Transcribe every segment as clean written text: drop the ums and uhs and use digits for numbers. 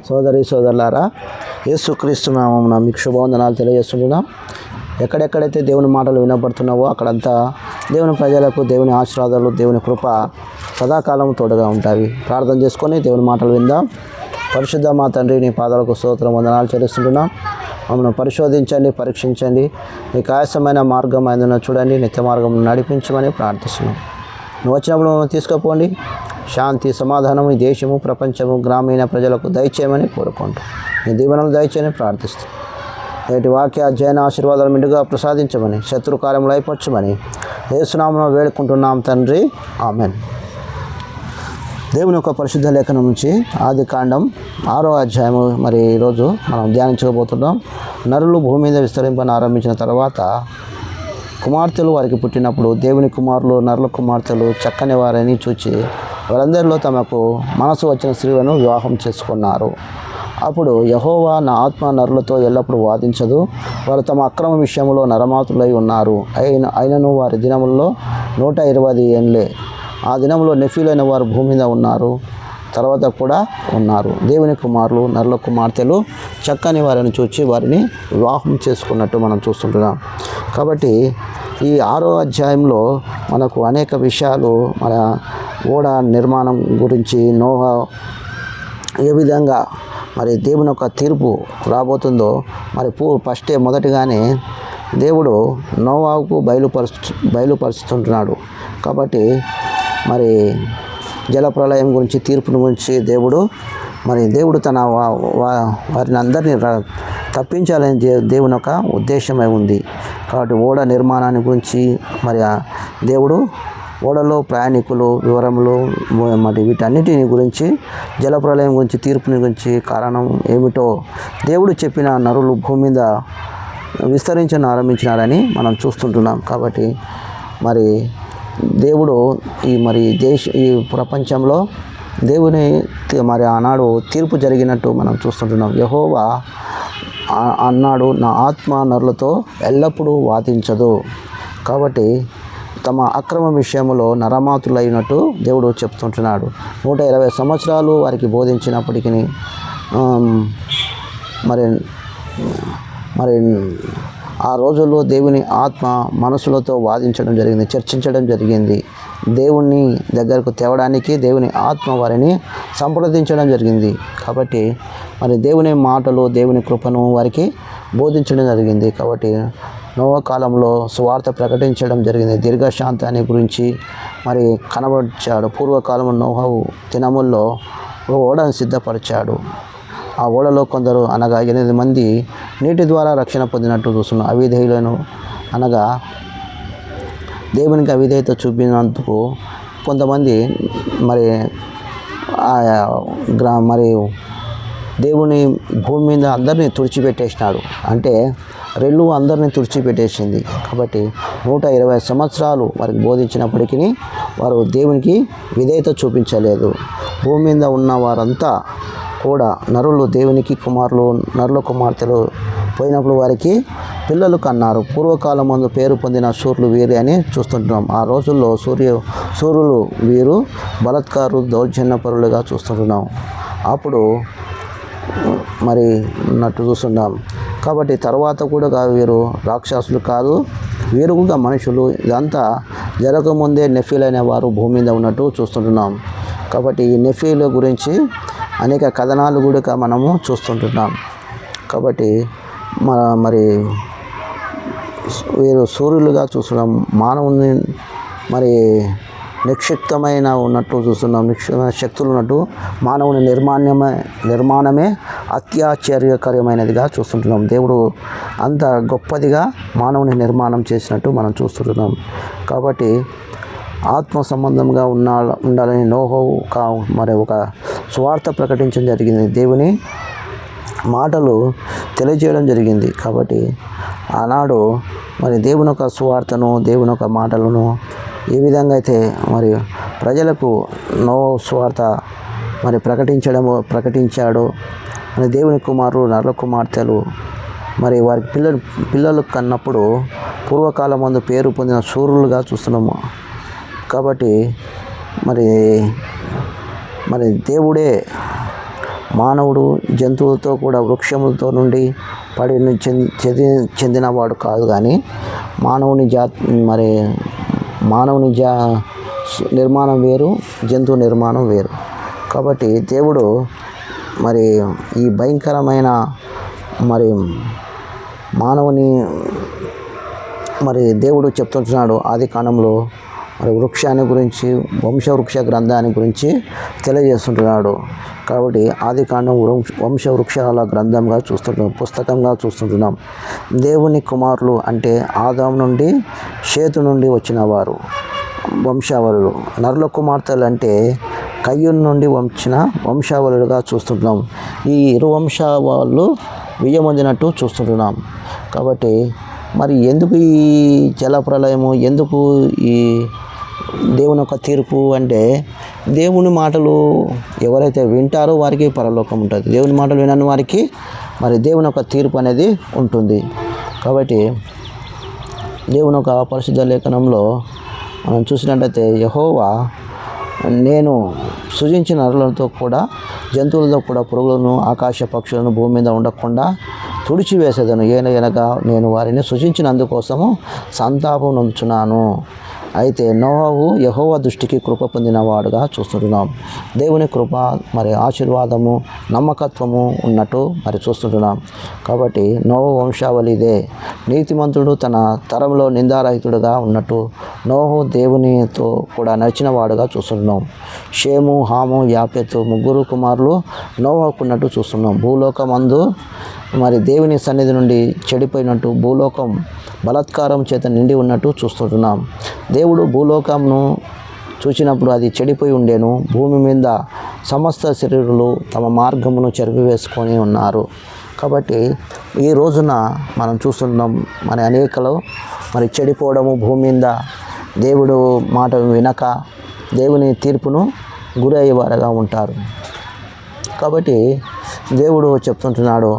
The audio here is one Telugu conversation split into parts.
సోదరి సోదరులారా, యేసుక్రీస్తు నామమున మీకు శుభవందనాలు తెలియజేస్తున్నాం. ఎక్కడెక్కడైతే దేవుని మాటలు వినబడుతున్నావో అక్కడంతా దేవుని ప్రజలకు దేవుని ఆశీర్వాదాలు, దేవుని కృప సదాకాలం తోడుగా ఉంటాయి. ప్రార్థన చేసుకొని దేవుని మాటలు విందాం. పరిశుద్ధ మా తండ్రి, నీ పాదాలకు స్తోత్రం వందనాలు చెల్లిస్తుంటున్నాం. మమ్మల్ని పరిశోధించండి, పరీక్షించండి. నీకు ఆయాసమైన మార్గం ఏదైనా చూడండి, నిత్య మార్గం నడిపించమని ప్రార్థిస్తున్నాం. నువ్వు వచ్చినప్పుడు మమ్మల్ని తీసుకుపోండి. శాంతి, సమాధానం ఈ దేశము, ప్రపంచము, గ్రామీణ ప్రజలకు దయచేయమని కోరుకుంటూ నీ దీవెనలు దయచేయని ప్రార్థిస్తాం. నేటి వాక్య అధ్యయన ఆశీర్వాదాలు మెండుగా ప్రసాదించమని, శత్రు కార్యములు అయిపరచమని యేసునామమున వేడుకుంటున్నాం తండ్రి, ఆమెన్. దేవుని యొక్క పరిశుద్ధ లేఖనం నుంచి ఆదికాండం 6వ అధ్యాయము మరి ఈరోజు మనం ధ్యానించబోతున్నాం. నరులు భూమి మీద విస్తరింపని ఆరంభించిన తర్వాత కుమార్తెలు వారికి పుట్టినప్పుడు దేవుని కుమారులు, నరుల కుమార్తెలు చక్కని వారని చూచి వారందరిలో తమకు మనసు వచ్చిన స్త్రీలను వివాహం చేసుకున్నారు. అప్పుడు యెహోవా, నా ఆత్మ నరులతో ఎల్లప్పుడూ వాదించదు, వారు తమ అక్రమ విషయంలో నరమాతులై ఉన్నారు. అయినను వారి దినముల్లో 120 ఏండ్లే. ఆ దినంలో నెఫీలైన వారు భూమి మీద ఉన్నారు, తర్వాత కూడా ఉన్నారు. దేవుని కుమారులు, నరుల కుమార్తెలు చక్కని వారిని చూచి వారిని వివాహం చేసుకున్నట్టు మనం చూస్తుంటున్నాం. కాబట్టి ఈ 6వ అధ్యాయంలో మనకు అనేక విషయాలు, మన ఓడ నిర్మాణం గురించి, నోహా ఏ విధంగా మరి దేవుని యొక్క తీర్పు రాబోతుందో మరి మొదటిగానే దేవుడు నోవాకు బయలుపరుస్తుంటున్నాడు. కాబట్టి మరి జలప్రలయం గురించి, తీర్పుని గురించి దేవుడు తన వారిని అందరినీ తప్పించాలని దేవుని యొక్క ఉద్దేశమై ఉంది. కాబట్టి ఓడ నిర్మాణాన్ని గురించి మరి దేవుడు ఓడలో ప్రయాణికులు వివరములు మరి వీటన్నిటిని గురించి, జలప్రలయం గురించి, తీర్పుని గురించి, కారణం ఏమిటో దేవుడు చెప్పిన నరులు భూమి మీద ఆరంభించినారని మనం చూస్తుంటున్నాం. కాబట్టి మరి దేవుడు ఈ ప్రపంచంలో దేవుని మరి ఆనాడు తీర్పు జరిగినట్టు మనం చూస్తుంటున్నాం. యెహోవా అన్నాడు, నా ఆత్మ నరులతో ఎల్లప్పుడూ వాదించదు. కాబట్టి తమ అక్రమ విషయంలో నరమాతులైనట్టు దేవుడు చెప్తుంటున్నాడు. 120 సంవత్సరాలు వారికి బోధించినప్పటికీ మరి ఆ రోజుల్లో దేవుని ఆత్మ మనసులతో వాదించడం జరిగింది, చర్చించడం జరిగింది. దేవుని దగ్గరకు తేవడానికి దేవుని ఆత్మ వారిని సంప్రదించడం జరిగింది. కాబట్టి మరి దేవుని మాటలు, దేవుని కృపను వారికి బోధించడం జరిగింది. కాబట్టి నోవా కాలంలో సువార్త ప్రకటించడం జరిగింది. దీర్ఘశాంతాన్ని గురించి మరి కనబరిచాడు. పూర్వకాలంలో నోహవు దినముల్లో ఓడను సిద్ధపరిచాడు. ఆ ఓడలో కొందరు అనగా 8 మంది నీటి ద్వారా రక్షణ పొందినట్టు చూస్తున్నాం. అవిధేయులను అనగా దేవునికి అవిధేయత చూపినందుకు కొంతమంది మరి దేవుని భూమి మీద అందరినీ తుడిచిపెట్టేసినాడు. అంటే రెల్లు అందరినీ తుడిచిపెట్టేసింది. కాబట్టి 120 సంవత్సరాలు వారికి బోధించినప్పటికీ వారు దేవునికి విధేయత చూపించలేదు. భూమి మీద ఉన్న వారంతా కూడా నరులు దేవునికి కుమారులు, నరుల కుమార్తెలు పోయినప్పుడు వారికి పిల్లలు కన్నారు. పూర్వకాలం ముందు పేరు పొందిన సూర్యులు వీరి అని చూస్తుంటున్నాం. ఆ రోజుల్లో సూర్యులు వీరు బలత్కారు, దౌర్జన్యపరులుగా చూస్తుంటున్నాం. అప్పుడు మరి ఉన్నట్టు చూస్తున్నాం. కాబట్టి తర్వాత కూడా వీరు రాక్షసులు కాదు, వీరు కూడా మనుషులు. ఇదంతా జరగకముందే నెఫీలైన వారు భూమి మీద ఉన్నట్టు చూస్తుంటున్నాం. కాబట్టి ఈ నెఫీల గురించి అనేక కథనాలు కూడా మనము చూస్తుంటున్నాం. కాబట్టి మరి వీరు సూర్యులుగా చూస్తున్నాం. మానవుని మరి నిక్షిప్తమైన ఉన్నట్టు చూస్తున్నాం. నిక్షిప్తమైన శక్తులు ఉన్నట్టు మానవుని నిర్మాణమే అత్యాశ్చర్యకరమైనదిగా చూస్తుంటున్నాం. దేవుడు అంత గొప్పదిగా మానవుని నిర్మాణం చేసినట్టు మనం చూస్తుంటున్నాం. కాబట్టి ఆత్మ సంబంధంగా ఉండాలని నోహవు మరి ఒక సువార్త ప్రకటించడం జరిగింది. దేవుని మాటలు తెలియజేయడం జరిగింది. కాబట్టి ఆనాడు మరి దేవుని యొక్క సువార్తను, దేవుని యొక్క మాటలను ఏ విధంగా అయితే మరి ప్రజలకు సువార్త మరి ప్రకటించాడు. మరి దేవుని కుమారులు, నరుల కుమార్తెలు మరి వారికి పిల్లలు కన్నప్పుడు పూర్వకాలం ముందు పేరు పొందిన సూర్యులుగా చూస్తున్నాము. కాబట్టి మరి దేవుడే మానవుడు జంతువులతో కూడా వృక్షములతో నుండి పడి చెందినవాడు కాదు, కానీ మానవుని నిర్మాణం వేరు, జంతువు నిర్మాణం వేరు. కాబట్టి దేవుడు మరి ఈ భయంకరమైన మానవుని దేవుడు చెప్తుంటున్నాడు ఆది కాండంలో వృక్షాన్ని గురించి, వంశవృక్ష గ్రంథాన్ని గురించి తెలియజేస్తుంటున్నాడు. కాబట్టి ఆది కాండం వంశవృక్షాల గ్రంథంగా పుస్తకంగా చూస్తుంటున్నాం. దేవుని కుమారులు అంటే ఆదాము నుండి షేతు నుండి వచ్చిన వారు వంశావళులు. నరుల కుమార్తెలు అంటే కయ్యూను నుండి వచ్చిన వంశావళులుగా చూస్తుంటున్నాం. ఈ ఇరు వంశావళులు విజయమొందినట్టు చూస్తుంటున్నాం. కాబట్టి మరి ఎందుకు ఈ జలప్రలయము, ఎందుకు ఈ దేవుని యొక్క తీర్పు అంటే, దేవుని మాటలు ఎవరైతే వింటారో వారికి పరలోకం ఉంటుంది. దేవుని మాటలు వినని వారికి దేవుని యొక్క తీర్పు అనేది ఉంటుంది. కాబట్టి దేవుని యొక్క పరిశుద్ధ లేఖనంలో మనం చూసినట్లయితే, యెహోవా నేను సృజించిన నరులతో కూడా జంతువులతో కూడా పురుగులను, ఆకాశ పక్షులను భూమి మీద ఉండకుండా తుడిచివేసేదను. ఏనగా నేను వారిని సృజించినందుకోసము సంతాపం నొందుచున్నాను. అయితే నోవహు యెహోవా దృష్టికి కృప పొందినవాడుగా చూస్తుంటున్నాం. దేవుని కృప ఆశీర్వాదము, నమ్మకత్వము ఉన్నట్టు చూస్తుంటున్నాం. కాబట్టి నోవహు వంశావళి ఇదే. నీతిమంతుడు తన తరంలో నిందారహితుడుగా ఉన్నట్టు నోవహు దేవునితో కూడా నడిచిన వాడుగా చూస్తున్నాం. షేము, హాము, యాపెతు ముగ్గురు కుమారులు నోవహుకున్నట్టు చూస్తున్నాం. భూలోకమందు దేవుని సన్నిధి నుండి చెడిపోయినట్టు భూలోకం బలాత్కారం చేత నిండి ఉన్నట్టు చూస్తుంటున్నాం. దేవుడు భూలోకంను చూసినప్పుడు అది చెడిపోయి ఉండేను. భూమి మీద సమస్త శరీరులు తమ మార్గమును చెరిపివేసుకొని ఉన్నారు. కాబట్టి ఈ రోజున మనం చూస్తున్నాం, అనేకలు చెడిపోవడము, భూమి మీద దేవుడు మాట వినక దేవుని తీర్పును గురి అయ్యేవారుగా ఉంటారు. కాబట్టి దేవుడు చెప్తుంటున్నాడు,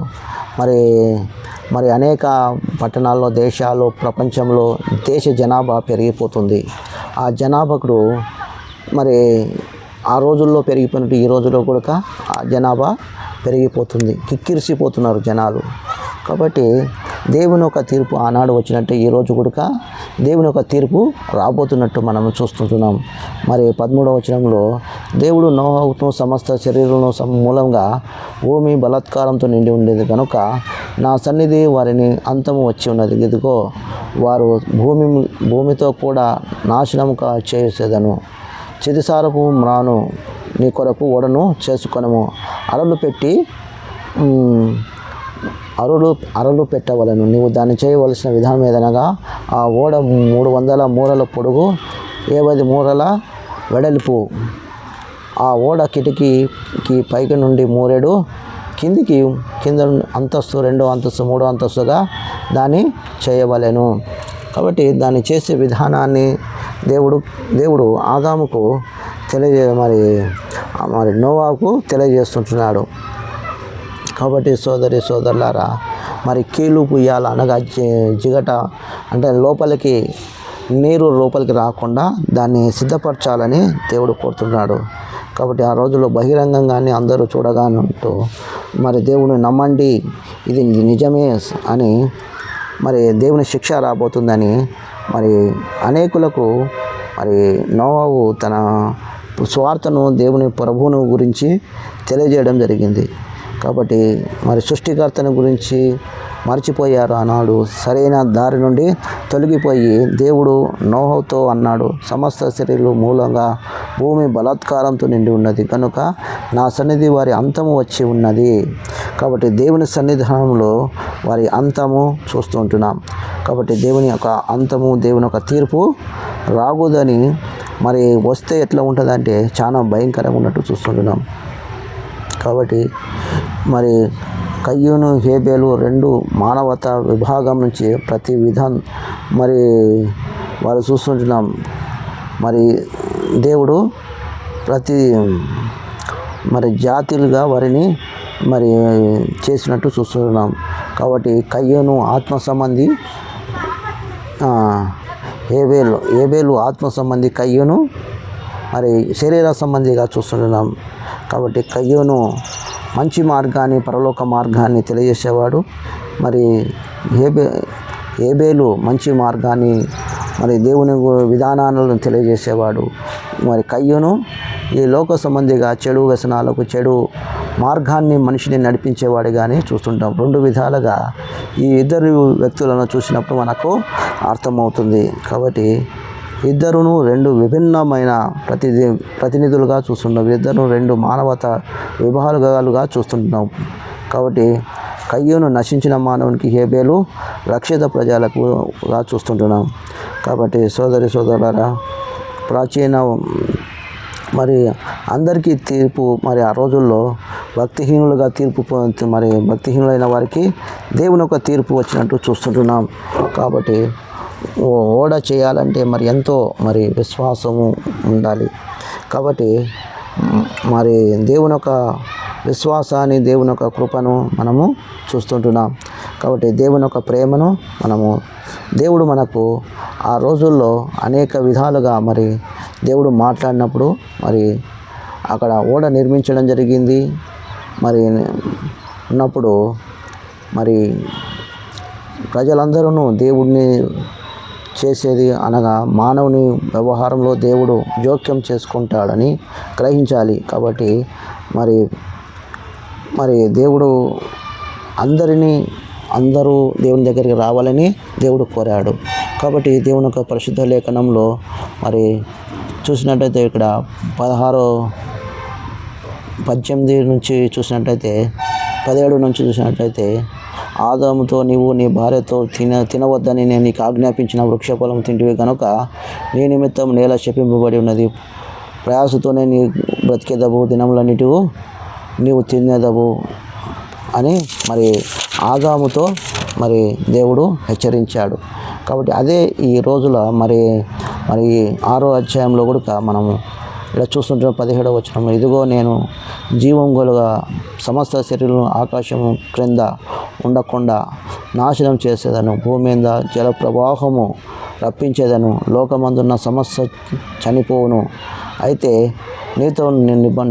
అనేక పట్టణాల్లో, దేశాల్లో, ప్రపంచంలో దేశ జనాభా పెరిగిపోతుంది. ఆ జనాభాకు ఆ రోజుల్లో పెరిగిపోయినట్టు ఈ రోజుల్లో కూడా ఆ జనాభా పెరిగిపోతుంది. కిక్కిరిసిపోతున్నారు జనాలు. కాబట్టి దేవుని యొక్క తీర్పు ఆనాడు వచ్చినట్టు ఈరోజు కూడా దేవుని యొక్క తీర్పు రాబోతున్నట్టు మనం చూస్తుంటున్నాం. 13వ వచనంలో దేవుడు నోవహును సమస్త శరీరంలో మూలంగా భూమి బలాత్కారంతో నిండి ఉండేది కనుక నా సన్నిధి వారిని అంతము వచ్చి ఉన్నది. ఇదిగో వారు భూమితో కూడా నాశనము చేసేదను. చిదిసారపు మ్రాను నీ కొరకు ఓడను చేసుకొనము. అరలు పెట్టవలను. నీవు దాన్ని చేయవలసిన విధానం ఏదనగా ఆ ఓడ 300 మూరల పొడుగు, 50 మూరల వెడల్పు. ఆ ఓడ కిటికీకి పైకి నుండి మూరెడు, కింద అంతస్తు, 2వ అంతస్తు, 3వ అంతస్తుగా దాన్ని చేయవలెను. కాబట్టి దాన్ని చేసే విధానాన్ని దేవుడు ఆదాముకు నోవాకు తెలియజేస్తుంటున్నాడు. కాబట్టి సోదరులారా, కీలు పుయ్యాల అనగా జిగట అంటే నీరు లోపలికి రాకుండా దాన్ని సిద్ధపరచాలని దేవుడు కోరుతున్నాడు. కాబట్టి ఆ రోజుల్లో బహిరంగంగానే అందరూ చూడగానంటూ దేవుని నమ్మండి, ఇది నిజమే అని దేవుని శిక్ష రాబోతుందని అనేకులకు నోవహు తన స్వార్థను, దేవుని ప్రభువును గురించి తెలియజేయడం జరిగింది. కాబట్టి సృష్టికర్తను గురించి మర్చిపోయారు. ఆనాడు సరైన దారి నుండి తొలగిపోయి దేవుడు నోవహుతో అన్నాడు, సమస్త శరీరుల మూలంగా భూమి బలాత్కారంతో నిండి ఉన్నది కనుక నా సన్నిధి వారి అంతము వచ్చి ఉన్నది. కాబట్టి దేవుని సన్నిధానంలో వారి అంతము చూస్తూ ఉంటున్నాం. కాబట్టి దేవుని యొక్క అంతము, దేవుని యొక్క తీర్పు రాకూడదని వస్తే ఎట్లా ఉంటుందంటే చాలా భయంకరంగా ఉన్నట్టు చూస్తుంటున్నాం. కాబట్టి కయ్యూను, హేబేలు 2 మానవతా విభాగం నుంచి ప్రతి విధానం వారు చూస్తుంటున్నాం. దేవుడు ప్రతి జాతులుగా వారిని చేసినట్టు చూస్తున్నాం. కాబట్టి కయ్యూను ఆత్మ సంబంధి, హేబేలు ఆత్మ సంబంధి, కయ్యూను శరీర సంబంధిగా చూస్తున్నాం. కాబట్టి కయ్యూను మంచి మార్గాన్ని, పరలోక మార్గాన్ని తెలియజేసేవాడు. మరి ఏబేలు మంచి మార్గాన్ని, మరి దేవుని విధానాలను తెలియజేసేవాడు. మరి కయ్యూను ఈ లోక సంబంధిగా చెడు వ్యసనాలకు, చెడు మార్గాన్ని మనిషిని నడిపించేవాడిగానే చూస్తుంటాం. రెండు విధాలుగా ఈ ఇద్దరు వ్యక్తులను చూసినప్పుడు మనకు అర్థమవుతుంది. కాబట్టి ఇద్దరును రెండు విభిన్నమైన ప్రతినిధులుగా చూస్తున్నాం. ఇద్దరు రెండు మానవతా విభాగాలుగా చూస్తుంటున్నాం. కాబట్టి కయ్యూను నశించిన మానవునికి, హేబేలు రక్షిత ప్రజలకుగా చూస్తుంటున్నాం. కాబట్టి సోదరులారా, ప్రాచీన మరి అందరికీ తీర్పు, మరి ఆ రోజుల్లో భక్తిహీనులుగా భక్తిహీనులైన వారికి దేవుని ఒక తీర్పు వచ్చినట్టు చూస్తుంటున్నాం. కాబట్టి ఓడ చేయాలంటే మరి ఎంతో విశ్వాసము ఉండాలి. కాబట్టి మరి దేవుని యొక్క విశ్వాసాన్ని, దేవుని యొక్క కృపను మనము చూస్తుంటున్నాం. కాబట్టి దేవుని యొక్క ప్రేమను దేవుడు మనకు ఆ రోజుల్లో అనేక విధాలుగా దేవుడు మాట్లాడినప్పుడు అక్కడ ఓడ నిర్మించడం జరిగింది. ఉన్నప్పుడు ప్రజలందరూ దేవుడిని చేసేది అనగా మానవుని వ్యవహారంలో దేవుడు జోక్యం చేసుకుంటాడని గ్రహించాలి. కాబట్టి దేవుడు అందరూ దేవుని దగ్గరికి రావాలని దేవుడు కోరాడు. కాబట్టి దేవుని యొక్క పరిశుద్ధ లేఖనంలో చూసినట్టయితే ఇక్కడ 18 నుంచి చూసినట్టయితే, 17 నుంచి చూసినట్లయితే, ఆదాముతో నీవు నీ భార్యతో తినవద్దని నేను నీకు ఆజ్ఞాపించిన వృక్షఫలం తింటివి కనుక నీ నిమిత్తం నేల శపింపబడి ఉన్నది. ప్రయాసతోనే నీ బ్రతికేదవు, దినములన్నిటి నీవు తినేదవు అని ఆదాముతో దేవుడు హెచ్చరించాడు. కాబట్టి అదే ఈ రోజుల 6వ అధ్యాయంలో కూడా మనము ఇలా చూస్తుంటాం. 17వ వచనంలో, ఇదిగో నేను జీవం గలుగా సమస్త శరీరం ఆకాశము క్రింద ఉండకుండా నాశనం చేసేదను, భూమి మీద జల ప్రవాహము రప్పించేదను, లోకమందున్న సమస్త చనిపోవును. అయితే నీతో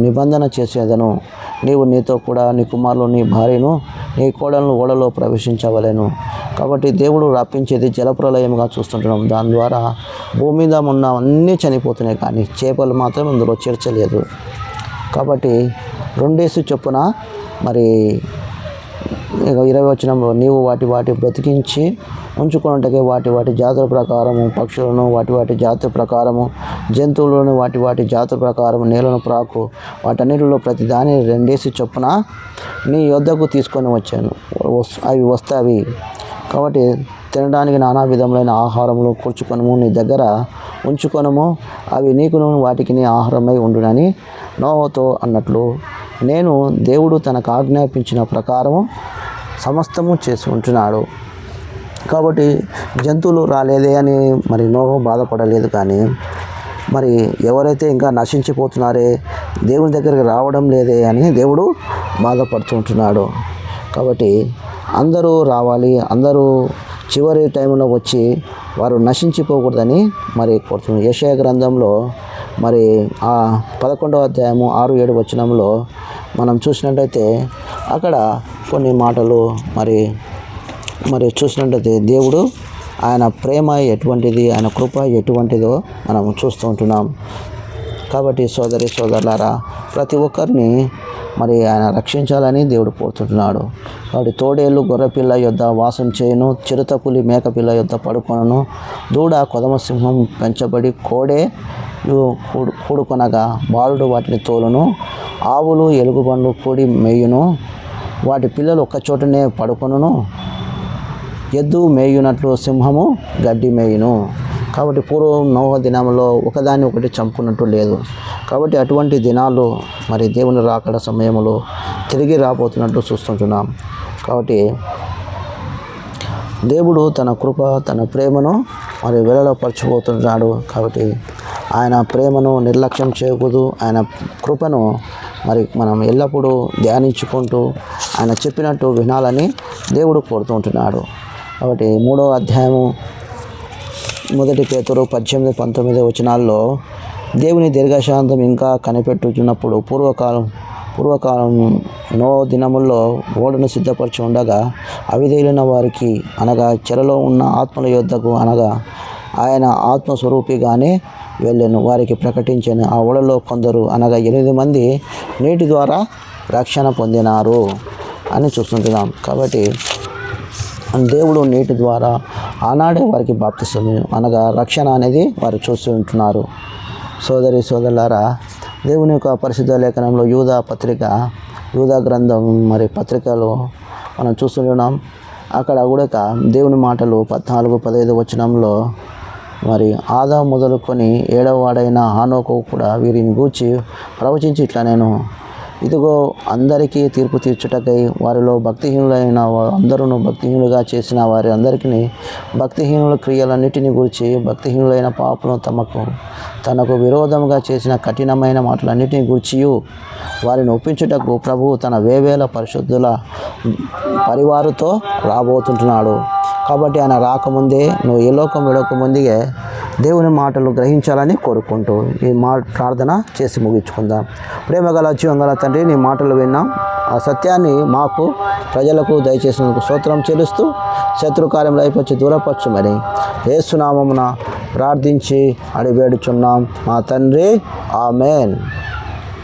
నిబంధన చేసేదను, నీవు నీతో కూడా నీ కుమారులు, నీ భార్యను, నీ కోడలను ఓడలో ప్రవేశించవలెను. కాబట్టి దేవుడు రప్పించేది జలప్రలయంగా చూస్తుంటున్నాం. దాని ద్వారా భూమి మీద ఉన్న అన్నీ చనిపోతున్నాయి, కానీ చేపలు మాత్రం అందులో చేర్చలేదు. కాబట్టి 2 చొప్పున 20 వచనంలో, నీవు వాటి బ్రతికించి ఉంచుకున్నట్టుగా వాటి జాతుల ప్రకారము పక్షులను వాటి జాతుల ప్రకారము, జంతువులను వాటి జాతుల ప్రకారము, నేలను ప్రాకు వాటన్నిటిలో ప్రతి దాని 2 చొప్పున నీ యొద్దకు తీసుకొని వచ్చాను. అవి వస్తాయి. కాబట్టి తినడానికి నానా విధములైన ఆహారములు కూర్చుకొనము, నీ దగ్గర ఉంచుకొనము, అవి నీకును వాటికి నీ ఆహారమై ఉండునని నోవతో అన్నట్లు నేను దేవుడు తనకు ఆజ్ఞాపించిన ప్రకారము సమస్తము చేసి ఉంటున్నాడు. కాబట్టి జంతువులు రాలేదే అని నోవహు బాధపడలేదు. కానీ ఎవరైతే ఇంకా నశించిపోతున్నారే, దేవుని దగ్గరికి రావడం లేదే అని దేవుడు బాధపడుతుంటున్నాడు. కాబట్టి అందరూ రావాలి, అందరూ చివరి టైంలో వచ్చి వారు నశించిపోకూడదని కోరుతున్నాడు. యెషయా గ్రంథంలో ఆ 11వ అధ్యాయము 6-7 వచనంలో మనం చూసినట్టయితే అక్కడ కొన్ని మాటలు చూసినట్టయితే దేవుడు ఆయన ప్రేమ ఎటువంటిది, ఆయన కృప ఎటువంటిదో మనం చూస్తూ ఉంటున్నాం. కాబట్టి సోదరులారా, ప్రతి ఒక్కరిని ఆయన రక్షించాలని దేవుడు కోరుతుంటున్నాడు. కాబట్టి తోడేళ్ళు గొర్రెపిల్ల యొద్ద వాసం చేయును, చిరుతపులి మేకపిల్ల యొద్ద పడుకొనను, దూడ కొదమసింహం పెంచబడి కోడే కూడుకొనగా బాలుడు వాటిని తోలును, ఆవులు ఎలుగుబండ్లు కూడి మేయును, వాటి పిల్లలు ఒక్కచోటనే పడుకొనును, ఎద్దు మేయునట్లు సింహము గడ్డి మేయును. కాబట్టి పూర్వం నోహ దినంలో ఒకదాన్ని ఒకటి చంపుకున్నట్టు లేదు. కాబట్టి అటువంటి దినాలు దేవుని రాకడ సమయంలో తిరిగి రాబోతున్నట్టు చూస్తుంటున్నాం. కాబట్టి దేవుడు తన కృప, తన ప్రేమను వెల్లడిపరచబోతున్నాడు. కాబట్టి ఆయన ప్రేమను నిర్లక్ష్యం చేయకూడదు. ఆయన కృపను మనం ఎల్లప్పుడూ ధ్యానించుకుంటూ ఆయన చెప్పినట్టు వినాలని దేవుడు కోరుతూ ఉంటున్నాడు. కాబట్టి 3వ అధ్యాయము 1 పేతురు 18-19 వచనాల్లో దేవుని దీర్ఘశాంతం ఇంకా కనిపెట్టుచున్నప్పుడు పూర్వకాలం నో దినముల్లో ఓడను సిద్ధపరచి ఉండగా అవిధేయులైన వారికి అనగా చెరలో ఉన్న ఆత్మల యొద్దకు అనగా ఆయన ఆత్మస్వరూపిగానే వెళ్ళాను వారికి ప్రకటించాను. ఆ ఓడలో కొందరు అనగా 8 మంది నీటి ద్వారా రక్షణ పొందినారు అని చూస్తుంటున్నాం. కాబట్టి దేవుడు నీటి ద్వారా ఆనాడే వారికి బాప్తిసం అనగా రక్షణ అనేది వారు చూస్తూ ఉంటున్నారు. సోదరి సోదరులారా, దేవుని యొక్క పరిశుద్ధ లేఖనంలో యూదా గ్రంథం మరి పత్రికలో మనం చూస్తున్నాం. అక్కడ కూడా దేవుని మాటలు 14-15 వచనంలో మరి ఆదాము మొదలుకొని 7వ వాడైన హానోకు కూడా వీరిని గూర్చి ప్రవచించి ఇట్లా నేను ఇదిగో అందరికీ తీర్పు తీర్చుటకై వారిలో భక్తిహీనులైన అందరూ భక్తిహీనులుగా చేసిన వారి అందరికీ భక్తిహీనుల క్రియలన్నిటిని గురించి భక్తిహీనులైన పాపను తనకు విరోధంగా చేసిన కఠినమైన మాటలన్నిటిని గుర్చియు వారిని ఒప్పించుటకు ప్రభువు తన వేవేల పరిశుద్ధుల పరివారుతో రాబోతుంటున్నాడు. కాబట్టి ఆయన రాకముందే నువ్వు ఏ లోకం విడకముందే దేవుని మాటలు గ్రహించాలని కోరుకుంటూ ఈ ప్రార్థన చేసి ముగించుకుందాం. ప్రేమగల జీవంగల తండ్రి, నీ మాటలు విన్నాం. ఆ సత్యాన్ని మాకు ప్రజలకు దయచేసినందుకు స్తోత్రం చెల్లిస్తూ శత్రుకార్యంలో అయిపోయి దూరపరచుమని యేసు నామమున ప్రార్థించి అడివేడుచున్నాం మా తండ్రి. ఆమేన్.